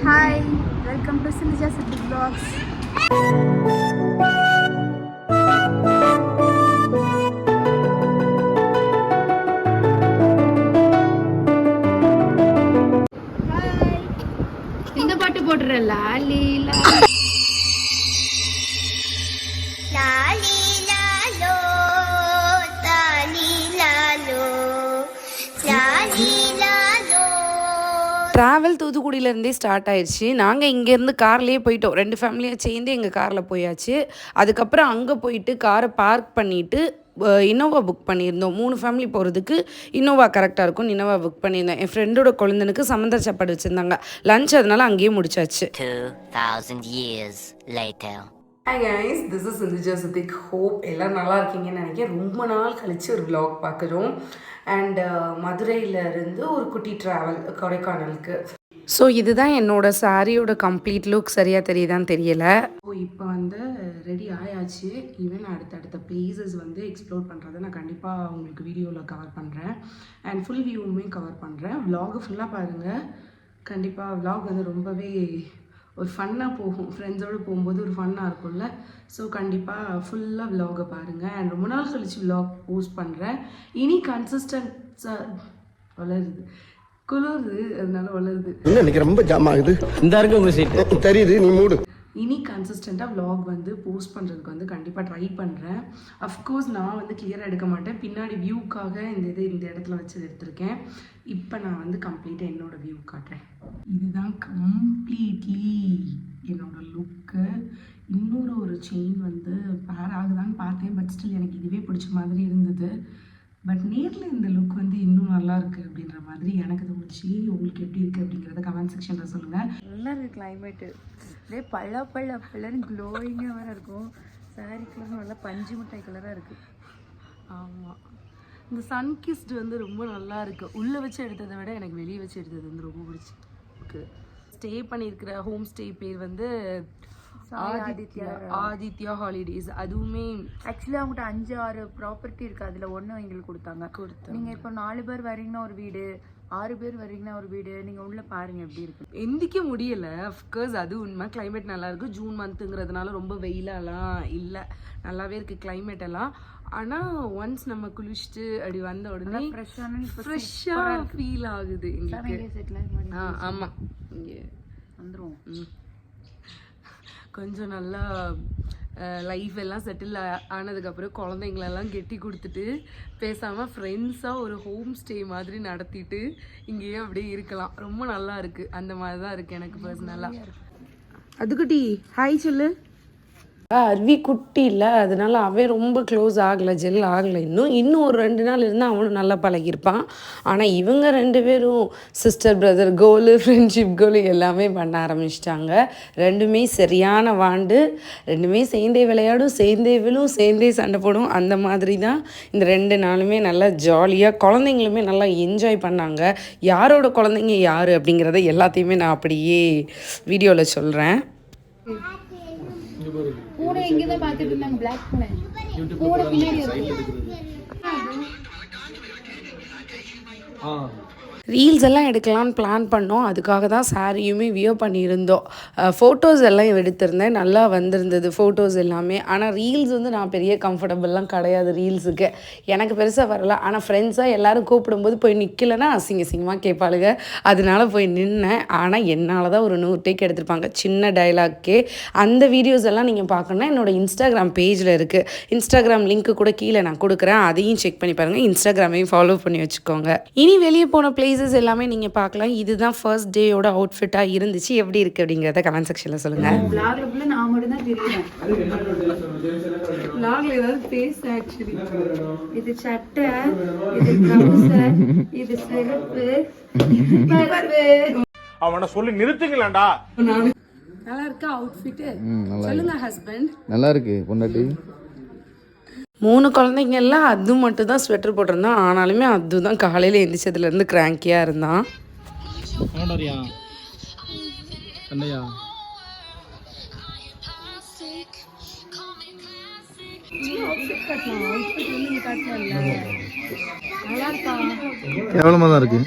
Hi, welcome to Sindhija City Vlogs. இந்த பாட்டு போடுற லாலி லாலி லாலோ தாலி லாலோ லாலி லாலோ. ட்ராவல் தூத்துக்குடியிலேருந்தே ஸ்டார்ட் ஆயிடுச்சு. நாங்கள் இங்கேருந்து கார்லேயே போயிட்டோம். 2 ஃபேமிலியாக சேர்ந்து எங்கள் காரில் போயாச்சு. அதுக்கப்புறம் அங்கே போயிட்டு காரை பார்க் பண்ணிவிட்டு இன்னோவா புக் பண்ணியிருந்தோம். 3 ஃபேமிலி போகிறதுக்கு இன்னோவா கரெக்டாக இருக்கும். இன்னோவா புக் பண்ணியிருந்தோம். என் ஃப்ரெண்டோட குழந்தைனுக்கு சமுந்தர சாப்பாடு வச்சுருந்தாங்க லஞ்ச், அதனால அங்கேயே முடிச்சாச்சு. 2000 years later. Hi guys, this is Sinthija Siddiq. Hope எல்லோரும் நல்லா இருக்கீங்கன்னு நினைக்கிறேன். ரொம்ப நாள் கழித்து ஒரு vlog பார்க்குறோம். அண்ட் மதுரையிலேருந்து ஒரு குட்டி ட்ராவல் கொடைக்கானலுக்கு. ஸோ இதுதான் என்னோடய சாரியோட கம்ப்ளீட் லுக். சரியாக தெரியுதான்னு தெரியலை. ஸோ இப்போ வந்து ரெடி ஆயாச்சு. ஈவன் அடுத்தடுத்த பிளேசஸ் வந்து எக்ஸ்ப்ளோர் பண்ணுறதை நான் கண்டிப்பாக உங்களுக்கு வீடியோவில் கவர் பண்ணுறேன். அண்ட் ஃபுல் வியூவுமே கவர் பண்ணுறேன். விலாகு ஃபுல்லாக பாருங்கள். கண்டிப்பாக விலாக் வந்து ரொம்பவே ஒரு ஃபன்னாக போகும். ஃப்ரெண்ட்ஸோடு போகும்போது ஒரு ஃபன்னாக இருக்கும்ல. ஸோ கண்டிப்பாக ஃபுல்லாக விலாகை பாருங்கள். அண்ட் ரொம்ப நாள் கழித்து விலாக் போஸ்ட் பண்ணுறேன். இனி கன்சிஸ்டன்ஸாக வளருது, குளிருது, அதனால வளருது. இன்னைக்கு ரொம்ப ஜாம் ஆகுது. இந்த இருக்கு உங்க சீட் தெரியுது, நீ மூடு. இனி கன்சிஸ்டண்ட்டாக vlog வந்து போஸ்ட் பண்ணுறதுக்கு வந்து கண்டிப்பாக ட்ரை பண்ணுறேன். அஃப்கோர்ஸ் நான் வந்து கிளியராக எடுக்க மாட்டேன். பின்னாடி வியூக்காக இந்த இடத்துல வச்சு எடுத்திருக்கேன். இப்போ நான் வந்து கம்ப்ளீட்டாக என்னோடய வியூ காட்டுறேன். இதுதான் கம்ப்ளீட்லி என்னோடய லுக்கு. இன்னொரு செயின் வந்து பேர் ஆகுதான்னு பார்த்தேன். பட் ஸ்டில் எனக்கு இதுவே பிடிச்ச மாதிரி இருந்தது. பட் நேரில் இந்த லுக் வந்து இன்னும் நல்லா இருக்குது அப்படின்ற மாதிரி எனக்கு தோணுச்சு. உங்களுக்கு எப்படி இருக்குது அப்படிங்கிறத கமெண்ட் செக்ஷனில் சொல்லுங்கள். நல்லா இருக்குது கிளைமேட்டு. அப்படியே பழன்னு க்ளோயிங்காக வேறு இருக்கும். சாரி கலர் நல்லா பஞ்சு மிட்டாய் கலராக இருக்குது. ஆமாம், இந்த சன்கிஸ்ட் வந்து ரொம்ப நல்லா இருக்குது. உள்ளே வச்சு எடுத்ததை விட எனக்கு வெளியே வச்சு எடுத்தது வந்து ரொம்ப பிடிச்சிருக்கு. ஸ்டே பண்ணியிருக்கிற ஹோம் ஸ்டே பேர் வந்து ஆதித்யா ஹாலிடேஸ். அதுவுமே ஆக்சுவலி அவங்ககிட்ட 5-6 ப்ராப்பர்ட்டி இருக்குது. அதில் ஒன்று எங்களுக்கு கொடுத்தாங்க. நீங்கள் இப்போ 4 பேர் வரீங்கன்னா ஒரு வீடு, 6 பேர் வரீங்கன்னா ஒரு வீடு. நீங்கள் உள்ள பாருங்கள் எப்படி இருக்குது. எந்திக்க முடியலை. அஃப்கோர்ஸ் அது உண்மை. கிளைமேட் நல்லா இருக்குது. ஜூன் மந்த்துங்கிறதுனால ரொம்ப வெயிலெல்லாம் இல்லை, நல்லாவே இருக்குது கிளைமேட் எல்லாம். ஆனால் ஒன்ஸ் நம்ம குளிச்சுட்டு அப்படி வந்த உடனே ஃப்ரெஷ்ஷாக ஃபீல் ஆகுது எங்களுக்கு. ஆமாம், இங்கே வந்துடும். கொஞ்சம் நல்லா லைஃப் எல்லாம் செட்டில் ஆனதுக்கப்புறம் குழந்தைங்களெல்லாம் கெட்டி கொடுத்துட்டு பேசாமல் ஃப்ரெண்ட்ஸாக ஒரு ஹோம் ஸ்டே மாதிரி நடத்திட்டு இங்கேயே அப்படியே இருக்கலாம். ரொம்ப நல்லா இருக்குது. அந்த மாதிரி தான் இருக்குது எனக்கு பர்சனலாக. அதுக்குட்டி ஹாய் சொல்லு. அருவி குட்டி இல்லை, அதனால அவன் ரொம்ப க்ளோஸ் ஆகலை, ஜெல் ஆகலை. இன்னும் ஒரு 2 நாள் இருந்தால் அவனும் நல்லா பழகியிருப்பான். ஆனால் இவங்க 2 பேரும் சிஸ்டர் பிரதர் கோலு, ஃப்ரெண்ட்ஷிப் கோலு எல்லாமே பண்ண ஆரம்பிச்சிட்டாங்க. 2மே சரியான வாண்டு. 2மே சேர்ந்தே விளையாடும், சேர்ந்தே விழும், சேர்ந்தே சண்டை போடும். அந்த மாதிரி தான் இந்த 2 நாளுமே நல்லா ஜாலியாக குழந்தைங்களுமே நல்லா என்ஜாய் பண்ணாங்க. யாரோட குழந்தைங்க யார் அப்படிங்கிறத எல்லாத்தையுமே நான் அப்படியே வீடியோவில் சொல்கிறேன். பூனை இங்கே தான் பார்த்துட்டு இருந்தாங்க. பிளாக் பூனை பின்னாடி இருக்கு. ரீல்ஸ் எல்லாம் எடுக்கலான்னு பிளான் பண்ணோம். அதுக்காக தான் சாரியுமே வியர் பண்ணியிருந்தோம். ஃபோட்டோஸ் எல்லாம் எடுத்திருந்தேன், நல்லா வந்திருந்தது ஃபோட்டோஸ் எல்லாமே. ஆனால் ரீல்ஸ் வந்து நான் பெரிய கம்ஃபர்டபுள்லாம் கிடையாது ரீல்ஸுக்கு, எனக்கு பெருசாக வரல. ஆனால் ஃப்ரெண்ட்ஸாக எல்லோரும் கூப்பிடும்போது போய் நிற்கலைன்னா அசிங்கமாக கேட்பாளுங்க. அதனால போய் நின்னேன். ஆனால் என்னால் தான் ஒரு 100 டேக் எடுத்திருப்பாங்க, சின்ன டைலாக்கே. அந்த வீடியோஸ் எல்லாம் நீங்கள் பார்க்கணுன்னா என்னோடய இன்ஸ்டாகிராம் பேஜில் இருக்குது. இன்ஸ்டாகிராம் லிங்க்கு கூட கீழே நான் கொடுக்குறேன், அதையும் செக் பண்ணி பாருங்கள். இன்ஸ்டாகிராமையும் ஃபாலோ பண்ணி வச்சுக்கோங்க. இனி வெளியே போன பிளேஸ் எல்லாமே நீங்கள் பார்க்கலாம். இதுதான் ஃபர்ஸ்ட் டேயோட அவுட்ஃபிட்டாக இருந்துச்சு. எப்படி இருக்குது அப்படிங்கிறத கமெண்ட் செக்ஷனில் சொல்லுங்கள். நான் மட்டும் தான் தெரியும். இது சட்டை, இது ட்ரவுசர், இது செருப்பு. அவனை சொல்லி நிறுத்துங்களேன்டா. நல்லா இருக்கா அவுட்ஃபிட்? சொல்லுங்க ஹஸ்பண்ட். நல்லா இருக்கு பொண்டாட்டி. 3 குழந்தைங்கெல்லாம் அது மட்டும் தான் ஸ்வெட்டர் போட்டிருந்தான். ஆனாலுமே அதுதான் காலையில் எழுந்திரிச்சதுலேருந்து கிராங்கியாக இருந்தான். எவ்வளோமா தான் இருக்கு.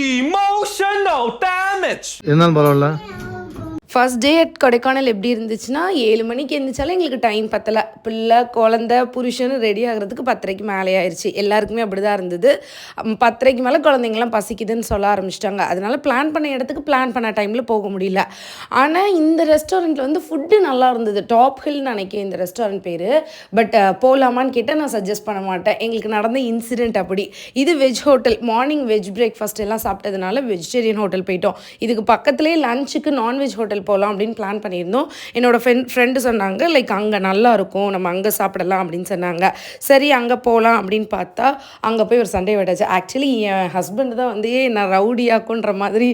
Emotional இருந்தாலும் பரவாயில்ல. ஃபர்ஸ்ட் டே அட் கொடைக்கானல் எப்படி இருந்துச்சுன்னா 7 மணிக்கு எழுந்திரிச்சாலும் எங்களுக்கு டைம் பத்தலை. பிள்ளை குழந்த புருஷன் ரெடி ஆகிறதுக்கு 10:30 மேலே ஆயிடுச்சு. எல்லாருக்குமே அப்படி தான் இருந்தது. 10:30 மேலே குழந்தைங்களாம் பசிக்குதுன்னு சொல்ல ஆரம்பிச்சிட்டாங்க. அதனால பிளான் பண்ண இடத்துக்கு பிளான் பண்ண டைமில் போக முடியல. ஆனால் இந்த ரெஸ்டாரண்ட்டில் வந்து ஃபுட்டு நல்லா இருந்தது. டாப் ஹில்னு நினைக்கிறேன் இந்த ரெஸ்டாரண்ட் பேர். பட் போகலாமான்னு கேட்டால் நான் சஜஸ்ட் பண்ண மாட்டேன். எங்களுக்கு நடந்த இன்சிடென்ட் அப்படி. இது veg hotel. Morning veg breakfast எல்லாம் சாப்பிட்டதுனால வெஜிடேரியன் ஹோட்டல் போயிட்டோம். இதுக்கு பக்கத்துலேயே லஞ்சுக்கு நான்வெஜ் ஹோட்டல் போகலாம் அப்படின்னு பிளான் பண்ணியிருந்தோம். என்னோட ஃப்ரெண்டு சொன்னாங்க லைக் அங்கே நல்லா இருக்கும், நம்ம அங்கே சாப்பிடலாம் அப்படின்னு சொன்னாங்க. சரி அங்கே போகலாம் அப்படின்னு பார்த்தா அங்கே போய் ஒரு சண்டே விட்டாச்சு. ஆக்சுவலி என் ஹஸ்பண்ட் தான் வந்து நான் ரவுடியாக்குன்ற மாதிரி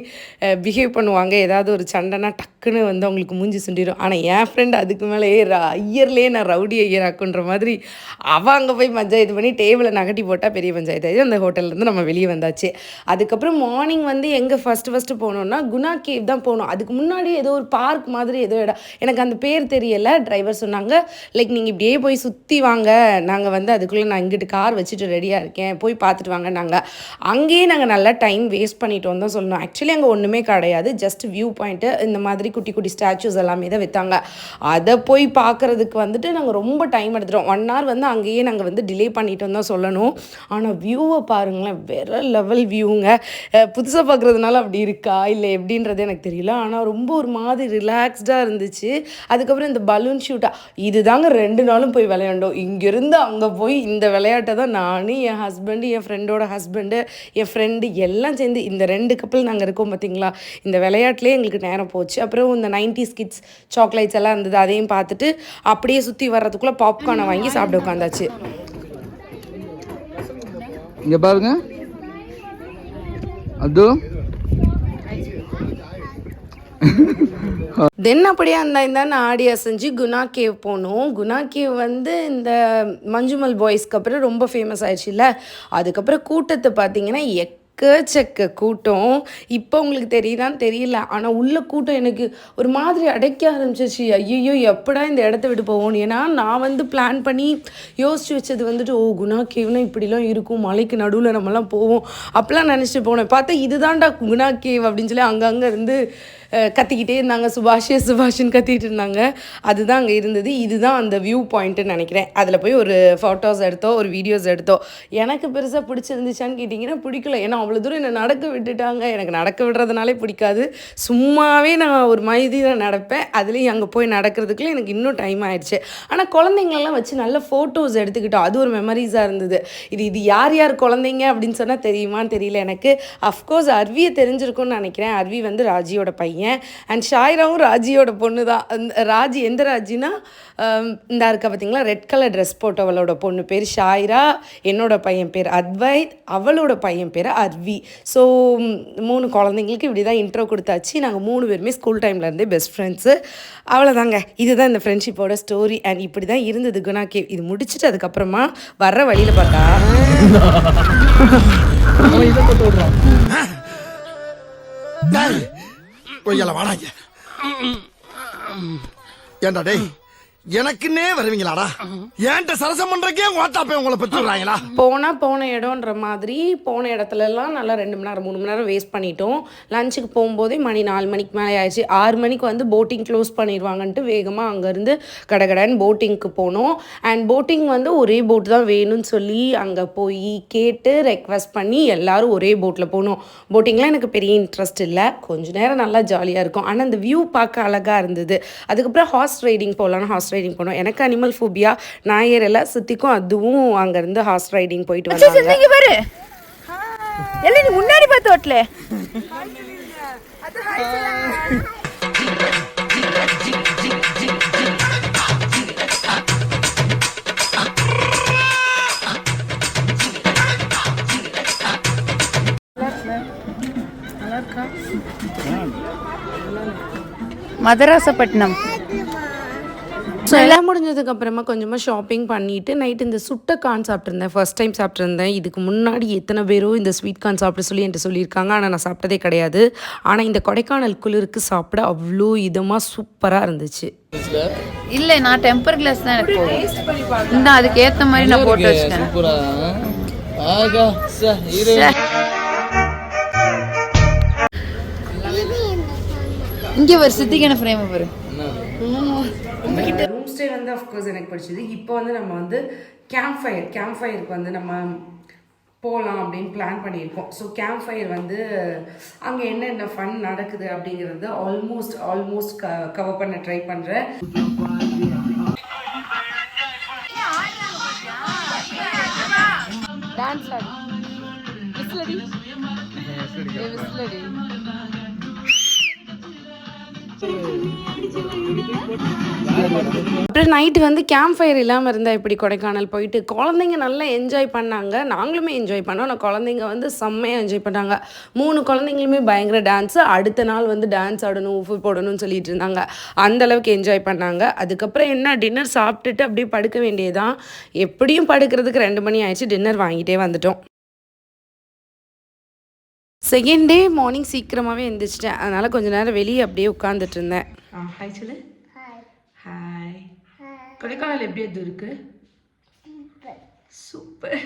பிஹேவ் பண்ணுவாங்க. ஏதாவது ஒரு சண்டைனா டக்குன்னு வந்து அவங்களுக்கு மூஞ்சி சுண்டிடும். ஆனால் என் ஃப்ரெண்ட் அதுக்கு மேலே ஐயர்லேயே நான் ரவுடி ஐயராக்குன்ற மாதிரி அவள் அங்கே போய் பஞ்சாயத்து பண்ணி டேபிளை நகட்டி போட்டால் பெரிய பஞ்சாயத்து ஆகி அந்த ஹோட்டல்லேருந்து நம்ம வெளியே வந்தாச்சு. அதுக்கப்புறம் மார்னிங் வந்து எங்கே ஃபஸ்ட்டு போனோம்னா குணா கேவ் தான் போனோம். அதுக்கு முன்னாடி ஏதோ ஒரு பார்க் மாதிரி ஏதோ இடம், எனக்கு அந்த பேர் தெரியலை. டிரைவர் சொன்னாங்க லைக் நீங்கள் இப்படியே போய் சுற்றி வாங்க, நாங்கள் வந்து அதுக்குள்ளே நான் இங்கிட்டு கார் வச்சுட்டு ரெடியாக இருக்கேன், போய் பார்த்துட்டு வாங்க. நாங்கள் அங்கேயே நாங்கள் நல்லா டைம் வேஸ்ட் பண்ணிட்டோம் தான் சொல்லணும். ஆக்சுவலி அங்கே ஒன்றுமே கிடையாது, ஜஸ்ட் வியூ பாயிண்ட்டு இந்த மாதிரி குட்டி குட்டி ஸ்டாச்சூஸ் எல்லாமே தான் வைத்தாங்க. அதை போய் பார்க்குறதுக்கு வந்துட்டு நாங்கள் ரொம்ப டைம் எடுத்துட்டோம். 1 hour வந்து அங்கேயே நாங்கள் வந்து டிலே பண்ணிட்டோம் தான் சொல்லணும். ஆனால் வியூவை பாருங்களேன், வேறு லெவல் வியூங்க. புதுசாக பார்க்குறதுனால அப்படி இருக்கா இல்லை எப்படின்றது எனக்கு தெரியல. ஆனால் ரொம்ப ஒரு மாதிரி ரிலாக்ஸ்டாக இருந்துச்சு. அதுக்கப்புறம் இந்த பலூன் ஷூட்டா இது தாங்க 2 நாளும் போய் விளையாண்டோம். இங்கேருந்து அங்கே போய் இந்த விளையாட்டை தான் நான், என் ஹஸ்பண்டு, என் ஃப்ரெண்டோட ஹஸ்பண்டு, என் ஃப்ரெண்டு எல்லாம் சேர்ந்து இந்த 2 கப்பல் நாங்கள் இருக்கோம் பார்த்தீங்களா, இந்த விளையாட்டுலேயே எங்களுக்கு நேரம் போச்சு. அப்புறம் இந்த 90s கிட்ஸ் சாக்லேட்ஸ் எல்லாம் இருந்தது, அதையும் பார்த்துட்டு அப்படியே சுற்றி வர்றதுக்குள்ளே பாப்கார்னை வாங்கி சாப்பிட உட்காந்தாச்சு. இங்கே பாருங்க, அது தென் அப்படியே இருந்தால் ஆடி அசைஞ்சு குணா கேவ் போனோம். குணா கேவ் வந்து இந்த மஞ்சுமல் பாய்ஸ்க்கு அப்புறம் ரொம்ப ஃபேமஸ் ஆயிடுச்சுல்ல. அதுக்கப்புறம் கூட்டத்தை பார்த்தீங்கன்னா எக்கச்சக்க கூட்டம். இப்போ உங்களுக்கு தெரியுதான்னு தெரியல, ஆனால் உள்ள கூட்டம் எனக்கு ஒரு மாதிரி அடைக்க ஆரம்பிச்சிச்சு. ஐயோ எப்படா இந்த இடத்த விட்டு போவோம். ஏன்னா நான் வந்து பிளான் பண்ணி யோசிச்சு வச்சது வந்துட்டு குணா கேவ்னா இப்படிலாம் இருக்கும், மலைக்கு நடுவில் நம்மலாம் போவோம் அப்படிலாம் நினச்சிட்டு போனேன். பார்த்தா இதுதான்டா குணா கேவ் அப்படின்னு சொல்லி அங்கங்கே இருந்து கத்திக்கிட்டே இருந்தாங்க. சுபாஷின்னு கத்திக்கிட்டு இருந்தாங்க. அதுதான் அங்கே இருந்தது. இதுதான் அந்த வியூ பாயிண்ட்டுன்னு நினைக்கிறேன். அதில் போய் ஒரு ஃபோட்டோஸ் எடுத்தோம், ஒரு வீடியோஸ் எடுத்தோம். எனக்கு பெருசாக பிடிச்சிருந்துச்சான்னு கேட்டிங்கன்னா பிடிக்கல. ஏன்னா அவ்வளோ தூரம் என்னை நடக்க விட்டுட்டாங்க. எனக்கு நடக்க விடுறதுனாலே பிடிக்காது. சும்மாவே நான் ஒரு மாதிரி தான் நடப்பேன். அதுலேயும் அங்கே போய் நடக்கிறதுக்குள்ளே எனக்கு இன்னும் டைம் ஆயிடுச்சு. ஆனால் குழந்தைங்களெல்லாம் வச்சு நல்ல ஃபோட்டோஸ் எடுத்துக்கிட்டோம். அது ஒரு மெமரிஸாக இருந்தது. இது யார் குழந்தைங்க அப்படின்னு சொன்னால் தெரியுமான்னு தெரியல எனக்கு. அஃப்கோர்ஸ் அர்வியை தெரிஞ்சிருக்கும்னு நினைக்கிறேன். அர்வி வந்து ராஜியோட பையன். அண்ட் ஷாயிராவும் ராஜியோட பொண்ணு தான். ராஜி எந்த ராஜினா இந்த இருக்கா பார்த்தீங்களா, ரெட் கலர் ட்ரெஸ் போட்டவளோட பொண்ணு பேர் ஷாயிரா, என்னோட பையன் பேர் அத்வைத், அவளோட பையன் பேர் அர்வி. ஸோ 3 குழந்தைங்களுக்கு இப்படி தான் இன்ட்ரோ கொடுத்தாச்சு. நாங்கள் 3 பேருமே ஸ்கூல் டைம்லேருந்தே பெஸ்ட் ஃப்ரெண்ட்ஸு. அவ்வளோதாங்க, இதுதான் இந்த ஃப்ரெண்ட்ஷிப்போட ஸ்டோரி. அண்ட் இப்படி தான் இருந்தது குணா கேவ். இது முடிச்சுட்டு அதுக்கப்புறமா வர்ற வழியில் பார்த்தா வாடாங்க ஏண்டா டேய், எனக்குன்னே வருவீங்களாடா? ஏன்ட்ட சரசம் பண்றக்கே ஓட்டாப்பே உங்களை பெற்றுறாங்களா? போன இடம்ன்ற மாதிரி போன இடத்துலலாம் நல்லா 2 மணி நேரம் 3 மணி நேரம் வேஸ்ட் பண்ணிட்டோம். லஞ்சுக்கு போகும்போதே மணி 4 மணிக்கு மேலே ஆயிடுச்சு. 6 மணிக்கு வந்து போட்டிங் க்ளோஸ் பண்ணிடுவாங்கன்ட்டு வேகமாக அங்கேருந்து கடகடன்னு போட்டிங்க்கு போனோம். அண்ட் போட்டிங் வந்து ஒரே போட் தான் வேணும்னு சொல்லி அங்கே போய் கேட்டு ரெக்வஸ்ட் பண்ணி எல்லோரும் ஒரே போட்டில் போனோம். போட்டிங்லாம் எனக்கு பெரிய இன்ட்ரெஸ்ட் இல்லை, கொஞ்சம் நேரம் நல்லா ஜாலியாக இருக்கும். ஆனால் அந்த வியூ பார்க்க அழகாக இருந்தது. அதுக்கப்புறம் ஹார்ஸ் ரைடிங் போகலான்னு ஹார்ஸ் ரைடிங் போனோம். எனக்கு அனிமல் ஃபோபியா, நான் ஏறல. சுத்திக்கும் அதுவும் அங்கேருந்து ஹார்ஸ் ரைடிங் போயிட்டு வந்தாங்க. பாரு எல்லாம் நீ முன்னாடி பார்த்து ஓட்டல. மதராசப்பட்டினம். ஸோ எல்லாம் முடிஞ்சதுக்கப்புறமா கொஞ்சமாக ஷாப்பிங் பண்ணிவிட்டு நைட்டு இந்த சுட்ட கார்ன் சாப்பிட்ருந்தேன். ஃபர்ஸ்ட் டைம் சாப்பிட்ருந்தேன். இதுக்கு முன்னாடி எத்தனை பேரோ இந்த ஸ்வீட் கார்ன் சாப்பிட சொல்லி என்கிட்ட சொல்லியிருக்காங்க, ஆனால் நான் சாப்பிட்டதே கிடையாது. ஆனால் இந்த கொடைக்கானல் குளிருக்கு சாப்பிட அவ்வளோ இதமாக சூப்பராக இருந்துச்சு. இல்லை, நான் டெம்பர் கிளாஸ் தான் எனக்கு போகும். இந்த அதுக்கு ஏற்ற மாதிரி நான் போட்டு வச்சிட்டேன். இங்கே ஒரு சித்திக்கான ஃப்ரேம் பாரு. ரூம் ஸ்டே வந்து அஃப்கோர்ஸ் எனக்கு பிடிச்சது. இப்போ வந்து நம்ம வந்து கேம்ப் ஃபயருக்கு வந்து நம்ம போகலாம் அப்படின்னு பிளான் பண்ணியிருக்கோம். ஸோ கேம்ப் ஃபயர் வந்து அங்கே என்னென்ன ஃபன் நடக்குது அப்படிங்கிறது ஆல்மோஸ்ட் கவர் பண்ண ட்ரை பண்ணுறேன். டான்ஸ் ஆடி விசிலடி விசிலடி அப்புறம் நைட்டு வந்து கேம்ப் ஃபயர் இல்லாமல் இருந்தால் இப்படி கொடைக்கானல் போயிட்டு குழந்தைங்க நல்லா என்ஜாய் பண்ணாங்க, நாங்களுமே என்ஜாய் பண்ணோம். ஆனால் குழந்தைங்க வந்து செம்மையாக என்ஜாய் பண்ணாங்க. 3 குழந்தைங்களுமே பயங்கர டான்ஸு. அடுத்த நாள் வந்து டான்ஸ் ஆடணும், உப்பு போடணும்னு சொல்லிட்டு இருந்தாங்க. அந்தளவுக்கு என்ஜாய் பண்ணாங்க. அதுக்கப்புறம் என்ன டின்னர் சாப்பிட்டுட்டு அப்படியே படுக்க வேண்டியதான். எப்படியும் படுக்கிறதுக்கு 2 மணி ஆயிடுச்சு. டின்னர் வாங்கிட்டே வந்துட்டோம். செகண்ட் டே மார்னிங் சீக்கிரமாகவே எழுந்திரிச்சிட்டேன். அதனால் கொஞ்சம் நேரம் வெளியே அப்படியே உட்காந்துட்டு இருந்தேன். ஹாய் சொல்லு. ஹாய். கொடைக்கானல் எப்படி அது இருக்கு? சூப்பர்.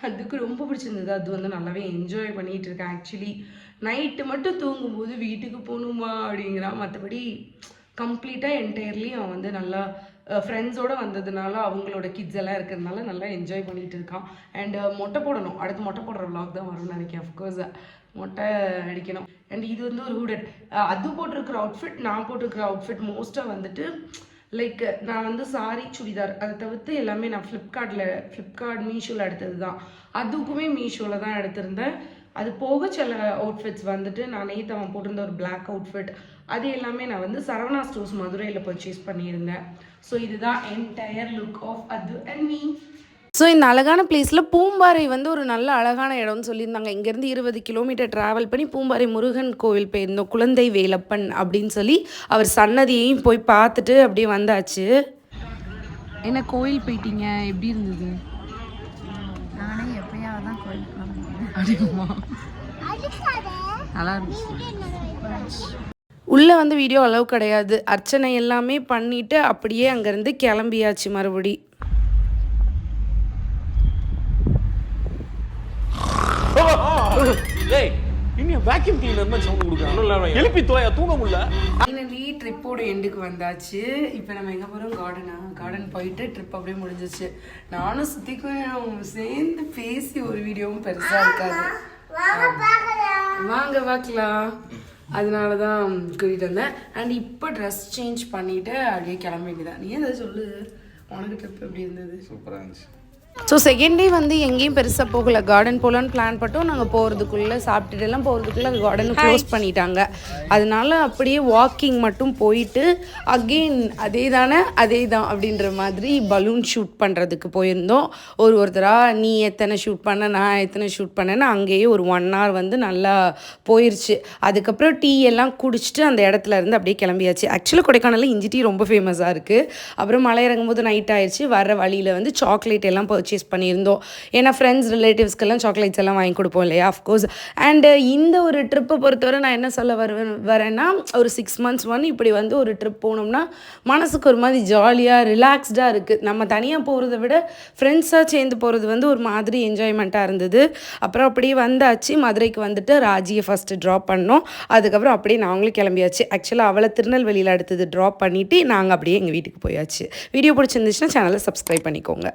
அதுக்கு ரொம்ப பிடிச்சிருந்தது. அது வந்து நல்லாவே என்ஜாய் பண்ணிகிட்டு இருக்கேன். ஆக்சுவலி நைட்டு மட்டும் தூங்கும்போது வீட்டுக்கு போகணுமா அப்படிங்கிறான். மற்றபடி கம்ப்ளீட்டாக என்டையர்லி அவன் வந்து நல்லா ஃப்ரெண்ட்ஸோடு வந்ததுனால அவங்களோட கிட்ஸ் எல்லாம் இருக்கிறதுனால நல்லா என்ஜாய் பண்ணிகிட்டு இருக்கான். அண்ட் மொட்டை போடணும். அடுத்து மொட்டை போடுற விளாக் தான் வரும்னு நினைக்கிறேன். அஃப்கோர்ஸ் மொட்டை அடிக்கணும். அண்ட் இது வந்து ஒரு ஹூடட். அது போட்டிருக்கிற அவுட்ஃபிட், நான் போட்டிருக்கிற அவுட்ஃபிட் மோஸ்ட்டாக வந்துட்டு லைக் நான் வந்து சாரி சுடிதார் அதை தவிர்த்து எல்லாமே நான் ஃப்ளிப்கார்ட் மீஷோவில் எடுத்தது தான். அதுக்குமே மீஷோவில் தான் எடுத்திருந்தேன். அது போக சில அவுட்ஃபிட்ஸ் வந்துட்டு நான் நேற்று அவன் போட்டிருந்த ஒரு பிளாக் அவுட்ஃபிட் அது எல்லாமே நான் வந்து சரவணா ஸ்டோர்ஸ் மதுரையில் பர்ச்சேஸ் பண்ணியிருந்தேன். ஸோ இதுதான் என்டையர் லுக் ஆஃப் அது அண்ட் மீ. ஸோ இந்த அழகான பிளேஸில் பூம்பாறை வந்து ஒரு நல்ல அழகான இடம்னு சொல்லியிருந்தாங்க. இங்கேருந்து 20 கிலோமீட்டர் ட்ராவல் பண்ணி பூம்பாறை முருகன் கோவில் போயிருந்தோம். குழந்தை வேலப்பன் அப்படின்னு சொல்லி அவர் சன்னதியையும் போய் பார்த்துட்டு அப்படியே வந்தாச்சு. என்ன கோயில் போயிட்டீங்க, எப்படி இருந்தது? நானே எப்பயாவது தான் கோயில் அப்படிமா? நல்லா இருந்துச்சு. உள்ளே வந்து வீடியோ அளவு கிடையாது. அர்ச்சனை எல்லாமே பண்ணிவிட்டு அப்படியே அங்கேருந்து கிளம்பியாச்சு மறுபடி. ட்ரிப்போட எண்டுக்கு வந்தாச்சு. இப்போ நம்ம எங்கே போகிறோம்? கார்டன் போயிட்டு ட்ரிப் அப்படியே முடிஞ்சிச்சு. நானும் சுத்திக்கும் சேர்ந்து பேசி ஒரு வீடியோவும் பெருசாக இருக்காது. வாங்க பார்க்கலாம். அதனால தான் கூட்டிகிட்டு வந்தேன். அண்ட் இப்போ ட்ரெஸ் சேஞ்ச் பண்ணிவிட்டு அப்படியே கிளம்ப வேண்டியதான். நீ ஏதாவது சொல்லு, உனக்கு ட்ரிப் எப்படி இருந்தது? சூப்பராக இருந்துச்சு. ஸோ செகண்ட் டே வந்து எங்கேயும் பெருசாக போகலை. கார்டன் போகலான்னு பிளான் பண்ணோம். நாங்கள் போகிறதுக்குள்ளே சாப்பிட்டுட்டு எல்லாம் போகிறதுக்குள்ளே அந்த கார்டனை க்ளோஸ் பண்ணிட்டாங்க. அதனால அப்படியே வாக்கிங் மட்டும் போயிட்டு அகெயின் அதே தான் அப்படின்ற மாதிரி பலூன் ஷூட் பண்ணுறதுக்கு போயிருந்தோம். ஒருத்தராக நீ எத்தனை ஷூட் பண்ண, நான் எத்தனை ஷூட் பண்ணேன்னு அங்கேயே ஒரு 1 hour வந்து நல்லா போயிடுச்சு. அதுக்கப்புறம் டீ எல்லாம் குடிச்சிட்டு அந்த இடத்துல இருந்து அப்படியே கிளம்பியாச்சு. ஆக்சுவலாக கொடைக்கானலில் இஞ்சி டீ ரொம்ப ஃபேமஸாக இருக்குது. அப்புறம் மலை இறங்கும்போது நைட் ஆயிடுச்சு. வர வழியில் வந்து சாக்லேட் எல்லாம் பர்ச்சேஸ் பண்ணியிருந்தோம். ஏன்னா ஃப்ரெண்ட்ஸ் ரிலேட்டிவ்ஸ்க்கெல்லாம் சாக்லேட்ஸ் எல்லாம் வாங்கி கொடுப்போம் இல்லையா, அஃப்கோர்ஸ். அண்டு இந்த ஒரு ட்ரிப்பை பொறுத்தவரை நான் என்ன சொல்ல வரேன்னா ஒரு 6 months இப்படி வந்து ஒரு ட்ரிப் போனோம்னா மனசுக்கு ஒரு மாதிரி ஜாலியாக ரிலாக்ஸ்டாக இருக்குது. நம்ம தனியாக போகிறத விட ஃப்ரெண்ட்ஸாக சேர்ந்து போகிறது வந்து ஒரு மாதிரி என்ஜாய்மெண்ட்டாக இருந்தது. அப்புறம் அப்படியே வந்தாச்சு. மதுரைக்கு வந்துட்டு ராஜியை ஃபஸ்ட்டு ட்ராப் பண்ணோம். அதுக்கப்புறம் அப்படியே நாங்களும் கிளம்பியாச்சு. ஆக்சுவலாக அவளை திருநெல்வேலியில் அடுத்தது ட்ராப் பண்ணிவிட்டு நாங்கள் அப்படியே எங்கள் வீட்டுக்கு போயாச்சு. வீடியோ பிடிச்சிருந்துச்சுன்னா சேனலை சப்ஸ்கிரைப் பண்ணிக்கோங்க.